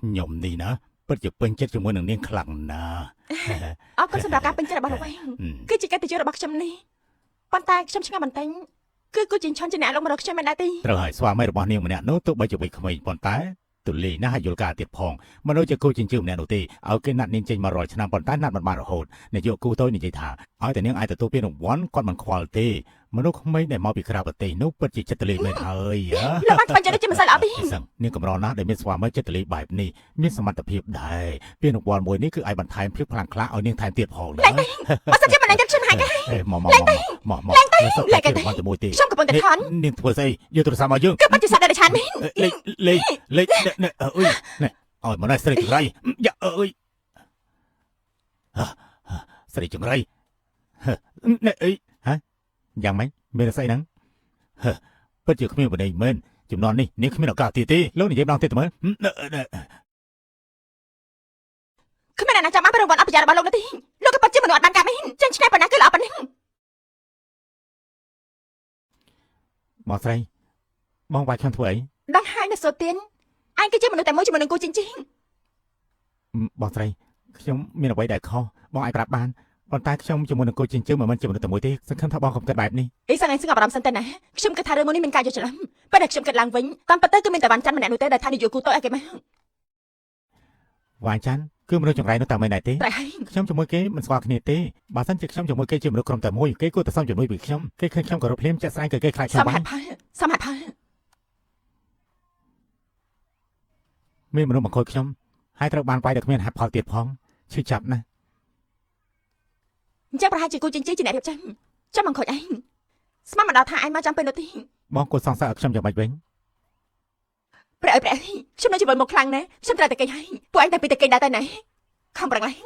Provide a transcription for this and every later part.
ខ្ញុំនេះណាពិតជាពេញចិត្តជាមួយនឹងនាងខ្លាំងណាស់អរគុណសម្រាប់ការពេញចិត្តរបស់លោកវិញគឺជាកិត្តិយសរបស់ខ្ញុំនេះប៉ុន្តែខ្ញុំឆ្ងល់បន្តិចគឺគូចិញ្ចន់ជាអ្នកលោកម្ដងខ្ញុំមិនដែរទេត្រូវហើយស្វាមីរបស់នាងម្នាក់នោះទោះបីជាវ័យក្មេងប៉ុន្តែទូលីណាស់ឲ្យយល់ការទៀតផងមិនដូចជាគូចិញ្ចើម្នាក់នោះទេឲ្យគេណាត់នាងចេញមករាល់ឆ្នាំប៉ុន្តែណាត់មិនបានរហូតនាយកគូទៅនិយាយថាឲ្យតែនាងអាចទទួលពានរង្វាន់គាត់មិនខ្វល់ទេមនុស្សក្មេងដែលមកពីក្រៅប្រទេសនោះពិតជាចិត្តលេមែនហើយលោកបានធ្វើយ៉ាងនេះជាមិនសិនល្អទេនាងកម្រណាស់ដែលមានស្វាមីចិត្តលេបែបនេះមានសមត្ថភាពដែរពានរង្វាន់មួយនេះគឺឲ្យបន្ថែមភាពខ្លាំងក្លាឲ្យនាងថែមទៀតផងណាបើសិនជាមិននឹងខ្ញុំហាយគេមកលេខទៅជាមួយទេខ្ញុំកំពុងតែថននាងធ្វើស្អីយកទូរស័ព្ទមកយើងគឺបាច់ជាសត្វដែលឆានមែនលេអើយណែឲ្យមកណែស្រីចង្រៃយ៉ាអើយស្រីចង្រៃណែអីហ៎យ៉ាងម៉េចមានស្អីហ្នឹងពិតជាគ្មានបដិមែនចំនួននេះនាងគ្មានឱកាសទៀតទេលោកនិយាយម្ដងទៀតទៅមើលគ្មានអ្នកណាចាំបានប្រវត្តិអបិយរបស់លោកនោះទេលោកក៏ពិតជាមនុស្សអត់បានការមែនចេញឆ្ងាយប៉ុណ្ណាគឺល្អប៉ុណ្ណឹងបងស្រីបងវាយខ្ញុំធ្វើអីដឹងហើយនៅសូទៀនឯងគឺជាមនុស្សតែមួយជាមួយនឹងគូចិញ្ចင်းបងស្រីខ្ញុំមានអ្វីដែលខុសបងអាចប្រាប់បានប៉ុន្តែខ្ញុំជាមួយនឹងគូចិញ្ចើមិនជាមនុស្សតែមួយទេសង្ឃឹមថាបងកុំគិតបែបនេះអីសឹងឯងសឹងអារម្មណ៍សិនទៅណាខ្ញុំគិតថារឿងមួយនេះមានការយល់ច្រឡំប៉ុន្តែខ្ញុំគិតឡើងវិញតាមពិតទៅគឺមានតែវ៉ាន់ច័ន្ទម្នាក់នោះទេដែលថានិយាយគូតឲ្យគេមកវ៉ាន់ច័ន្ទគឺមនុស្សចង្រៃនោះតែមិនដែរទេតែខ្ញុំជាមួយគេមិនស្គាល់គ្នាទេបើសិនជាខ្ញុំជាមួយគេជាមនុស្សក្រុមតែមួយគេគួរតែសំជំនួយពីខ្ញុំគេឃើញខ្ញុំគោរពភ្លាមចាក់ស្រាយគេខ្លាចខ្ញុំបានសមហេតុផលមានមនុស្សមកខូចខ្ញុំហើយត្រូវបានវាយដល់គ្មានហេតុផលទៀតផងឈឺចាប់ណាស់អញ្ចឹងប្រហែលជាគូចិញ្ចင်းជាអ្នករៀបចំចាំមកខូចឯងស្មានមកដល់ថាឯងមកចាំពេលនោះទេបងគួរសង្ស័យឲ្យខ្ញុំយ៉ាងម៉េចវិញព្រះខ្ញុំនៅជីវិតមកខ្លាំងណាស់ខ្ញុំត្រូវតែគេងហើយពួកឯងតែពីតែគេងដែរតែណាខំប្រឹងឡើង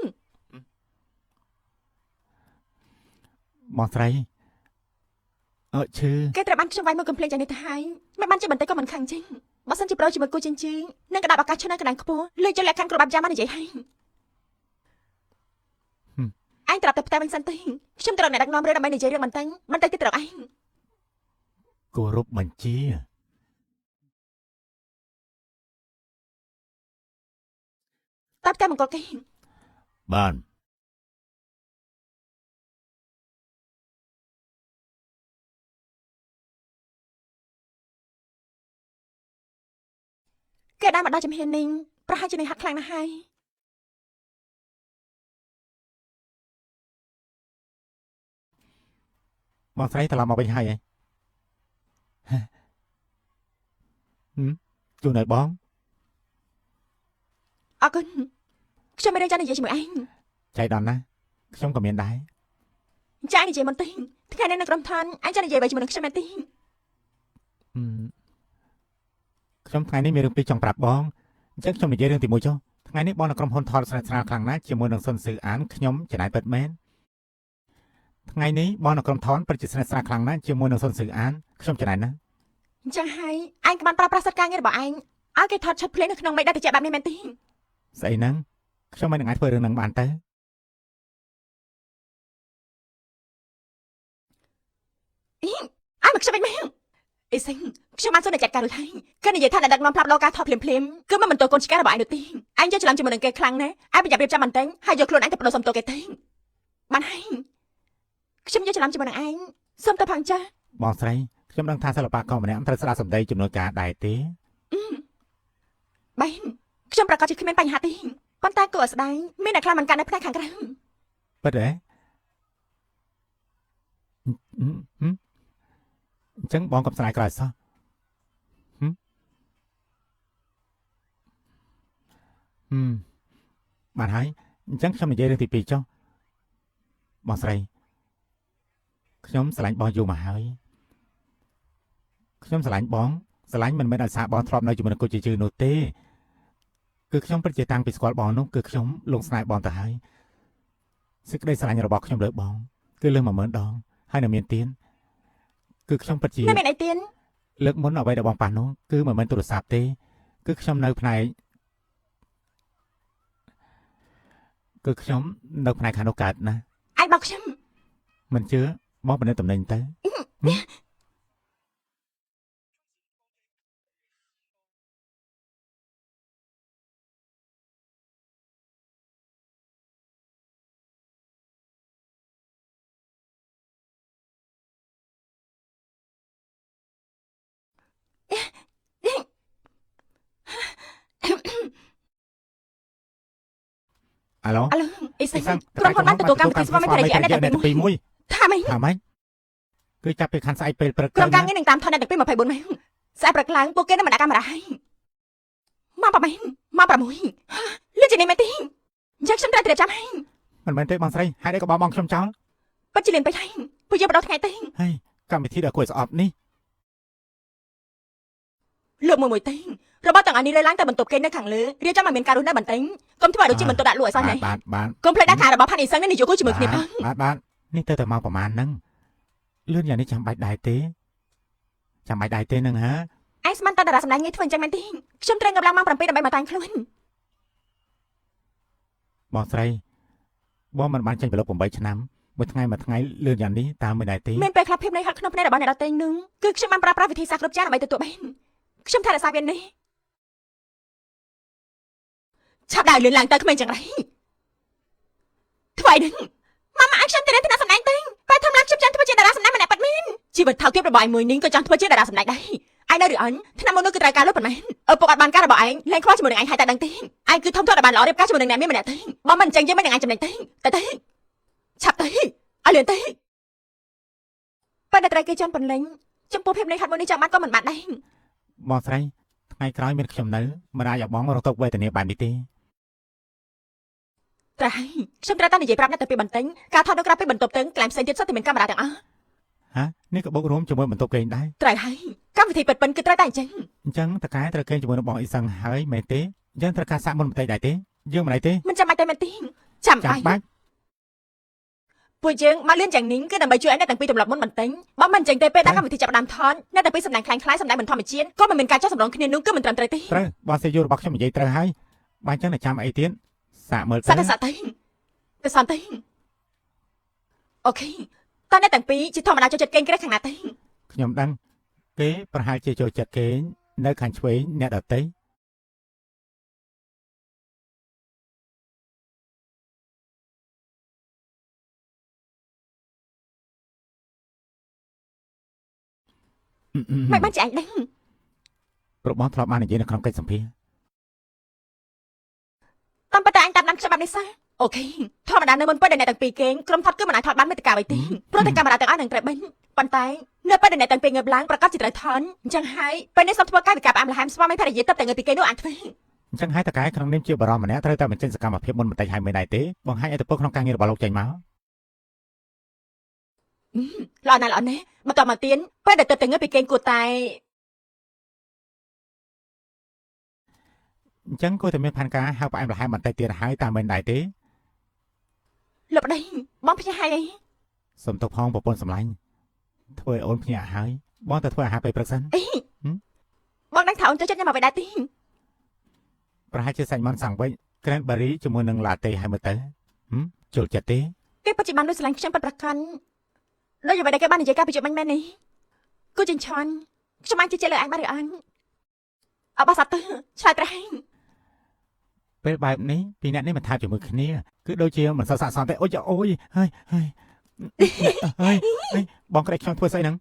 បងស្រីឈឺគេត្រូវបានខ្ញុំវាយមកកំភ្លេងយ៉ាងនេះទៅហើយមិនបានជាបន្តិចក៏មិនខឹងចេញបើសិនជាប្រូជាមួយគូចិញ្ចင်းនឹងក្តាប់ឱកាសឈ្នះកណ្ដាលខ្ពស់លេចចូលលក្ខខណ្ឌគ្រប់បែបយ៉ាងបាននិយាយហើយអញត្រឡប់ទៅផ្ទះវិញសិនទេខ្ញុំត្រូវអ្នកដឹកនាំរឿងដើម្បីនិយាយរឿងបន្តិចទៀតត្រូវឯងគោរពបញ្ជាតើផ្ទះមង្គលគេបានគេដើរមកដល់ចំហៀននេះប្រហែលជានឹងហាត់ខ្លាំងណាស់ហើយបងស្រីត្រឡប់មកវិញហើយជួនឲ្យបងអរគុណខ្ញុំមានរឿងចង់និយាយជាមួយឯងចៃដន្យណាស់ខ្ញុំក៏មានដែរចាយនិយាយមុនទេថ្ងៃនេះនៅក្រុមឋានអញចង់និយាយជាមួយនឹងខ្ញុំមែនទេខ្ញុំថ្ងៃនេះមានរឿងពីរចង់ប្រាប់បងអញ្ចឹងខ្ញុំនិយាយរឿងទី1ចុះថ្ងៃនេះបងនៅក្រុមហ៊ុនថតស្រាលខ្លាំងណាស់ជាមួយនឹងសុនស៊ឺអានខ្ញុំចំណាយពិតមែនថ្ងៃនេះបងនៅក្រុមថនពិតជាស្និទ្ធស្នាលខ្លាំងណាស់ជាមួយនឹងសុនស៊ឺអានខ្ញុំចំណាយណាស់អញ្ចឹងហើយឯងក៏បានប្រើប្រាស់សិទ្ធិការងាររបស់ឯងឲ្យគេថតឆាត់ភ្លេងនៅក្នុងមេដាតិចបែបនេះមែនទេស្អីហ្នឹងខ្ញុំមិននឹងអាចធ្វើរឿងហ្នឹងបានទៅអីមកខ្ញុំវិញមកអីសិនខ្ញុំបានសួរអ្នកចាត់ការរួចហើយគេនិយាយថាអ្នកដឹកនាំផ្លាប់លោការថតភ្លាមគឺមិនបន្ទោកូនឆ្កែរបស់ឯងនោះទេឯងយកច្រឡំជាមួយនឹងគេខ្លាំងណាស់ឯងប្រយ័ត្នរៀបចំបន្តិចហើយយកខ្លួនឯងទៅបដូរសំទោគេទេបានហើយខ្ញុំយកច្រឡំជាមួយនឹងឯងសុំទៅផងចាបងស្រីខ្ញុំដឹងថាសិល្បករម្នាក់ត្រូវស្ដាប់សម្ដីចំនួនការដែរទេបែនខ្ញុំប្រកាសជាគ្មានបញ្ហាទេប៉ុន្តែគួរឲ្យស្ដាយមានអ្នកខ្លះមិនកាន់នៅផ្នែកខាងក្រៅពិតទេអញ្ចឹងបងកុំស្ដាយក្រោយសោះបានហើយអញ្ចឹងខ្ញុំនិយាយរឿងទី2ចុះបងស្រីខ្ញុំស្រឡាញ់បងយូរមកហើយខ្ញុំស្រឡាញ់បងស្រឡាញ់មិនមែនដោយសារបងធ្លាប់នៅជាមួយនឹងគូជាជឿនោះទេគឺខ្ញុំពិតជាតាំងពីស្គាល់បងនោះគឺខ្ញុំលងស្នេហ៍បងទៅហើយសេចក្តីស្រឡាញ់របស់ខ្ញុំលើបងគឺលើ10000ដងហើយនៅមានទៀនគឺខ្ញុំពិតជាមានអីទៀនលើកមុនអ្វីដែលបងប៉ះនោះគឺមិនមែនទូរស័ព្ទទេគឺខ្ញុំនៅផ្នែកខាងនោះកើតណាឯងบอกខ្ញុំមិនជឿបងបិណ្ឌតំណែងទៅ អាឡូ ឥឡូវអីសិនក្រុមហ៊ុនបានទទួលកម្មវិធីស្វាមីភរិយាអ្នកទាំងពីរមួយថាម៉េច គឺចាប់ពីខាន់ស្អែកពេលព្រឹក ក្រុមការងារនឹងតាមថតអ្នកទាំងពីរ24ម៉ោងស្អែកព្រឹកឡើងពួកគេនឹងមកដាក់កាមេរ៉ាឲ្យមកប្រហែលមក6លឿនជាងនេះមែនទេយ៉ាងខ្ញុំត្រូវត្រៀមចាំឲ្យ មិនមែនទេបងស្រីហេតុអីក៏បងខ្ញុំចោល ពិតជាលឿនពេកហើយពួកយើងបដោះថ្ងៃទេ ហើយកម្មវិធីដ៏គួរឲ្យស្អប់នេះ លើកមួយទេរបស់ទាំងអស់នេះលើឡើងតែបន្ទប់គេនៅខាងលើរៀបចំឲ្យមានការរស់នៅបន្តិចកុំធ្វើឲ្យដូចជាបន្ទប់ដាក់លក់ឲ្យសោះណា បាទ កុំភ្លេចដាក់ការរបស់ផាន់អ៊ីសឹងនេះយកគូជាមួយគ្នាផង បាទនេះទៅតែមកប្រហែលហ្នឹងលឿនយ៉ាងនេះចាំបាច់ដែរទេហ្នឹងហ៎ ឯងស្មានតើតារាសម្ដែងងាយធ្វើអញ្ចឹងមែនទេខ្ញុំត្រូវងើបឡើងម៉ោង7ដើម្បីមកតាំងខ្លួន បងស្រីបងមិនបានចេញប្រឡូក8ឆ្នាំមួយថ្ងៃលឿនយ៉ាងនេះតាមមិនដែរទេ មានពេលខ្លះភាពនៃហត់ក្នុងភ្នែករបស់អ្នកដទៃនឹងគឺខ្ញុំបានប្រើប្រាស់វិធីសាស្ត្រគ្រប់យ៉ាងដើម្បីទទួលបានខ្ញុំថារក្សាវានេះឆាប់ដើរលឿនឡើងទៅក្មេងចឹងไรថ្វាយនឹងម៉ាម៉ាឲ្យខ្ញុំទៅរៀនថ្នាក់សម្ដែងទេពេលធំឡើងខ្ញុំចង់ធ្វើជាតារាសម្ដែងម្នាក់ប៉ាត់មែនជីវិតថោកទាបរបស់ឯងមួយនេះក៏ចង់ធ្វើជាតារាសម្ដែងដែរឯងនៅឬអញថ្នាក់មុននោះគឺត្រូវការលុបប៉ុន្មានឪពុកអត់បានការរបស់ឯងលែងខ្វល់ជាមួយនឹងឯងហើយតែដឹងទេឯងគឺធំធាត់ឲ្យបានល្អរៀបការជាមួយនឹងអ្នកមានម្នាក់ទេបើមិនអញ្ចឹងយើងមិននឹងឯងចំណេញទេតែឆាប់ទៅឲ្យលឿនទៅពេលដែលត្រូវគេជន់បន្លែងចំពោះភាពនៃហាត់មួយនេះចាំបានក៏មិនបានដែរ បងស្រីថ្ងៃក្រោយមានខ្ញុំនៅមិនអាចឲ្យបងរកទុកវេទនាបែបនេះទេ ត្រូវហើយខ្ញុំត្រូវតែនិយាយប្រាប់អ្នកទៅពីបន្ទិញការថតនៅក្រៅពីបន្ទប់ទឹកក្លែងផ្សេងទៀតសុទ្ធតែមានកាមេរ៉ាទាំងអស់ ហ៎នេះក៏បូករួមជាមួយបន្ទប់គេងដែរ ត្រូវហើយកម្មវិធីពិតៗគឺត្រូវតែអញ្ចឹង អញ្ចឹងតកែត្រូវគេងជាមួយនឹងបងអ៊ីសឹងហើយមែនទេយើងត្រូវការសាកមុនបន្តិចដែរទេយើងមិនដែរទេ មិនចាំបាច់តែមែនទេចាំបាច់ពួកយើងមកលឿនយ៉ាងនេះគឺដើម្បីជួយឲ្យអ្នកទាំងពីរទម្លាប់មុនបន្ទិញបើមិនអញ្ចឹងទេពេលដែលកម្មវិធីចាប់ផ្ដើមថតអ្នកទាំងពីរសម្ដែងខ្លាំងៗសម្ដែងមិនធម្មជាតិក៏មិនមានការចោះសម្រងគ្នានោះគឺមិនត្រឹមត្រូវទេ ត្រូវបងសេយូរបស់ខ្ញុំនិយាយត្រូវហើយបើអញ្ចឹងតែចាំអីទៀតសាកមើលទៅ សាក់ទៅសន្តិអូខេតើអ្នកទាំងពីរជាធម្មតាចូលចិត្តគេងក្រេះខាងណាទេ ខ្ញុំដឹងគេប្រហែលជាចូលចិត្តគេងនៅខាងឆ្វេងអ្នកដតីមិនបានជាអញដឹង ព្រោះបងធ្លាប់បាននិយាយនៅក្នុងកិច្ចសម្ភារ តាមពិតតែអញតាមដានច្បាប់នេះសោះអូខេធម្មតានៅមុនពេលដែលអ្នកទាំងពីរគេងក្រុមថតគឺមិនអាចថតបានមេតិកាអ្វីទេព្រោះតែកាមេរ៉ាទាំងអស់នឹងត្រូវបិទប៉ុន្តែនៅពេលដែលអ្នកទាំងពីรงើបឡើងប្រកាសជាត្រូវថតអញ្ចឹងហើយពេលនេះសូមធ្វើកាយវិការផ្អាមល្ហែមស្វាមីភរិយាទៅតែងើបពីគេនោះអាចធ្វើ អញ្ចឹងហើយតកែក្នុងនាមជាបរិមម្នាក់ត្រូវតែបញ្ចេញសកម្មភាពមុនបន្តិចហើយមិនដែរទេបង្ហាញឲ្យទៅពុកក្នុងការងាររបស់លោកចេញមក ល្អណាស់បន្តមកទៀនពេលដែលទៅតែងើបពីគេងគួរតែ អញ្ចឹងគួរតែមានផែនការហៅផ្អែមល្ហែមបន្តិចទៀតហើយតាមមិនដែរទេ លោកប្តីបងផ្ញើឲ្យអី សុំទោសផងប្រពន្ធសម្លាញ់ធ្វើឲ្យអូនភ្ញាក់ហើយបងទៅធ្វើអាហារពេលព្រឹកសិន បងដឹងថាអូនចូលចិត្តញ៉ាំអ្វីដែរទេ ប្រហែលជាសាច់ម៉ាន់សាំងវិញក្រែនបារីជាមួយនឹងឡាតេហើយមើលទៅចូលចិត្តទេ គេពិតជាបានលួចស្រឡាញ់ខ្ញុំពិតប្រាកដដូចអ្វីដែលគេបាននិយាយកាលពីជិតមិញមែននេះគូចិញ្ឆាន់ខ្ញុំអាចជឿជាក់លើអញបានឬអញអបអរសាទរឆ្លើយប្រហែល ពេលបែបនេះពីអ្នកនេះមិនថាជាមួយគ្នាគឺដូចជាមិនសក់ស័កសន្តិអូយអូយហើយបងក្រែកខ្ញុំធ្វើស្អីហ្នឹង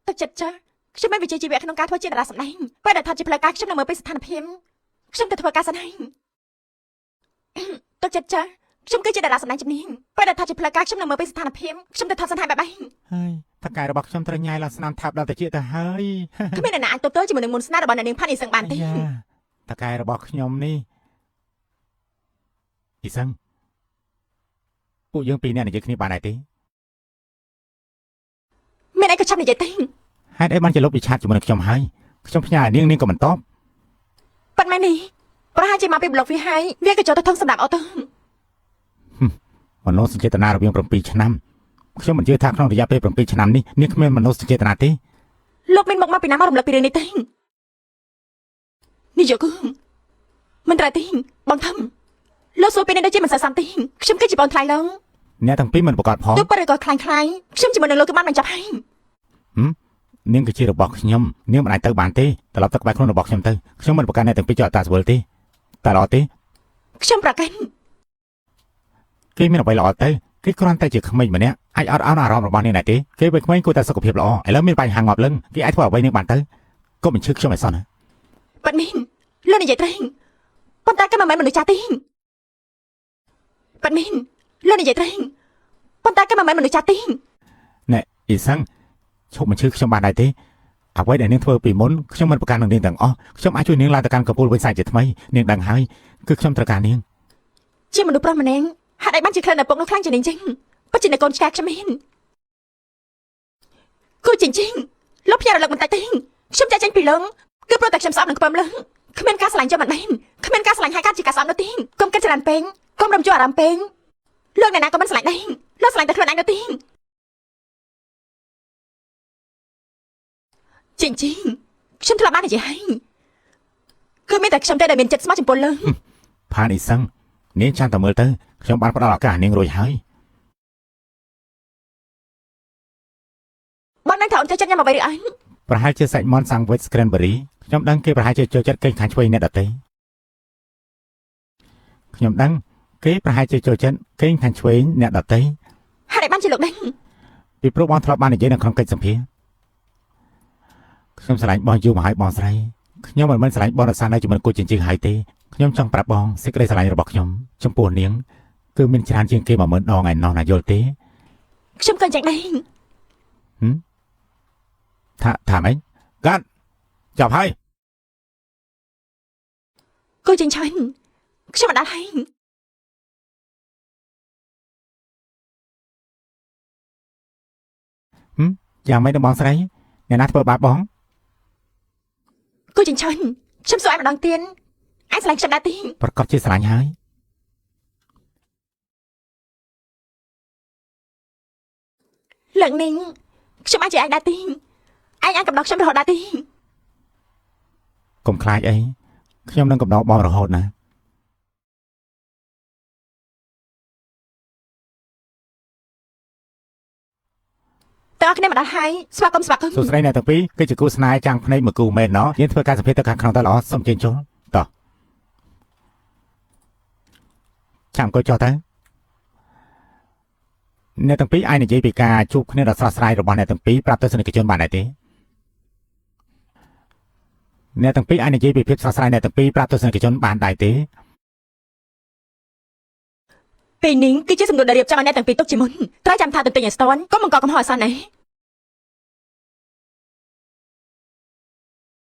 ទឹកចិត្តចាខ្ញុំមានវិជ្ជាជីវៈក្នុងការធ្វើជាតារាសម្ដែងពេលដែលថតជាផ្លូវការខ្ញុំនឹងមើលពីស្ថានភាពខ្ញុំទៅធ្វើការសិនហើយទឹកចិត្តចាខ្ញុំគឺជាតារាសម្ដែងជំនាញពេលដែលថតជាផ្លូវការខ្ញុំនឹងមើលពីស្ថានភាពខ្ញុំទៅថតសិនហើយបាយ ហើយតកែរបស់ខ្ញុំត្រូវញ៉ាយឡើងស្នាមថាប់ដល់តិចទៅហើយ គ្មានអ្នកណាអាចទប់ទល់ជាមួយនឹងមុនស្នេហ៍របស់អ្នកនាងផាន់អ៊ីសឹងបានទេ តកែរបស់ខ្ញុំនេះអ៊ីសឹងពួកយើងពីរនាក់និយាយគ្នាបានដែរទេ មានអីក៏ចាំនិយាយទេ ហេតុអីបានជាលុបវិឆាតជាមួយនឹងខ្ញុំហើយខ្ញុំផ្ញើឲ្យនាងក៏មិនតប ប៉ុន្មាននេះប្រហែលជាមកពីប្លុកវាហើយវាក៏ចូលទៅធំសម្រាប់អូទៅ មនោសញ្ចេតនារវាង7ឆ្នាំខ្ញុំមិនជឿថាក្នុងរយៈពេល7ឆ្នាំនេះនាងគ្មានមនោសញ្ចេតនាទេ លោកមានមកពីណាមករំលឹកពីរឿងនេះទេនេះយកគឺមិនត្រូវទេបងធំលោកសួរពីនេះដូចជាមិនស័ក្តិសមទេខ្ញុំគឺជាបងថ្លៃឡង អ្នកទាំងពីរមិនប្រកាសផង ទោះបើក៏ខ្លាំងខ្ញុំជាមួយនឹងលោកគឺបានបញ្ចប់ហើយ នាងគឺជារបស់ខ្ញុំនាងមិនអាចទៅបានទេត្រឡប់ទៅក្បែរខ្លួនរបស់ខ្ញុំទៅខ្ញុំមិនប្រកាសអ្នកទាំងពីរចោលតាស្វល់ទេតែល្អទេ ខ្ញុំប្រកាស គេមានអ្វីល្អទៅគេគ្រាន់តែជាក្មេងម្នាក់អាចអត់អន់អារម្មណ៍របស់នាងដែរទេគេពេលក្មេងគួរតែសុខភាពល្អឥឡូវមានបញ្ហាងាប់លឹងគេអាចធ្វើអ្វីនាងបានទៅ ក៏មិនឈឺខ្ញុំឲ្យសោះណា បាត់មីនលោកនិយាយត្រូវប៉ុន្តែក៏មិនមែនមនុស្សចាស់ទេបាត់មីនលោកនិយាយត្រូវប៉ុន្តែក៏មិនមែនមនុស្សចាស់ទេ ណែអ៊ីសាំងឈប់មិនឈឺខ្ញុំបានដែរទេអ្វីដែលនាងធ្វើពីមុនខ្ញុំមិនប្រកាន់នឹងនាងទាំងអស់ខ្ញុំអាចជួយនាងឡើងទៅកាន់កំពូលវិញសាច់ជាថ្មីនាងដឹងហើយគឺខ្ញុំត្រូវការនាង ជាមនុស្សប្រុសម្នាក់ហេតុអីបានជាក្លិនឪពុកនោះខ្លាំងជាងនេះចឹងពិតជានៅកូនឆ្កែខ្ញុំមែនគូចិញ្ចិងលោកផ្ញើរលឹកបន្តិចទេខ្ញុំចាច់ចេញពីលឹងគឺព្រោះតែខ្ញុំស្អប់នឹងខ្ពើមលឹងគ្មានការឆ្លាញ់ចាំមិនមែនគ្មានការឆ្លាញ់ហើយការជាការស្អប់នោះទេកុំគិតច្រើនពេកកុំរំជួអារម្មណ៍ពេកលោកអ្នកណាក៏មិនឆ្លាញ់ដែរលោកឆ្លាញ់តែខ្លួនឯងនោះទេចិញ្ចិងខ្ញុំធ្លាប់បាននិយាយហើយគឺមានតែខ្ញុំទេដែលមានចិត្តស្មោះចំពោះលឹង ផានអ៊ីសាំងនាងចាំតែមើលទៅខ្ញុំបានផ្ដល់ឱកាសនាងរួចហើយ បងនឹងថាអូនចូលចិត្តញ៉ាំអ្វីឬអញ ប្រហែលជាសាច់មាន់ sandwich cranberry ខ្ញុំដឹងគេប្រហែលជាចូលចិត្តគេងខាងឆ្វេងអ្នកដទៃខ្ញុំដឹងគេប្រហែលជាចូលចិត្តគេងខាងឆ្វេងអ្នកដទៃ ហេតុអីបានជាលោកដឹង ពីព្រោះបងធ្លាប់បាននិយាយនៅក្នុងកិច្ចសម្ភារខ្ញុំស្រឡាញ់បងយូរមកហើយបងស្រីខ្ញុំមិនមែនស្រឡាញ់បងរសារនៅជាមួយគូចិញ្ចឺហើយទេខ្ញុំចង់ប្រាប់បងសេចក្តីស្រឡាញ់របស់ខ្ញុំចំពោះនាងគឺមានច្រើនជាងគេ10000ដងឯណោះណាយល់ទេ ខ្ញុំក៏យ៉ាងដែរ ថាម៉េចកាត់ចាប់ហើយ គូចិញ្ចឹមខ្ញុំមិនដាល់ហើយ យ៉ាងម៉េចដល់បងស្រីអ្នកណាធ្វើបាបបង គូចិញ្ចឹមខ្ញុំសួរឯងម្ដងទៀតឯងឆ្លាញ់ខ្ញុំដែរទេ ប្រកាសជាស្រឡាញ់ហើយ លើកនេះខ្ញុំអាចជាឯងដែរទេឯងអាចកំដរខ្ញុំរហូតដែរទេ កុំខ្លាចអីខ្ញុំនឹងកំដរបងរហូតណា តើគ្នាមិនដាល់ហើយស្វាគមន៍ សួស្តីអ្នកទាំងពីរគឺជាគូស្នេហ៍ចាំងភ្នែកមួយគូមែនណោះយើងធ្វើការសម្ភាសទៅខាងក្នុងតើល្អសូមជើញចូលតោះចាំអង្គុយចុះទៅអ្នកទាំងពីរអាចនិយាយពីការជួបគ្នាដ៏ស្រស់ស្រាយរបស់អ្នកទាំងពីរប្រាប់ទៅសនិកជនបានដែរទេអ្នកទាំងពីរអាចនិយាយពីភាពស្រស់ស្រាយអ្នកទាំងពីរប្រាប់ទៅសនិកជនបានដែរទេ ពេលនេះគឺជាសំណួរដែលរៀបចំឲ្យអ្នកទាំងពីរទុកជាមុនត្រូវចាំថាទន្ទិញឲ្យស្ទាន់ក៏បង្កកំហុសអសន្នដែរ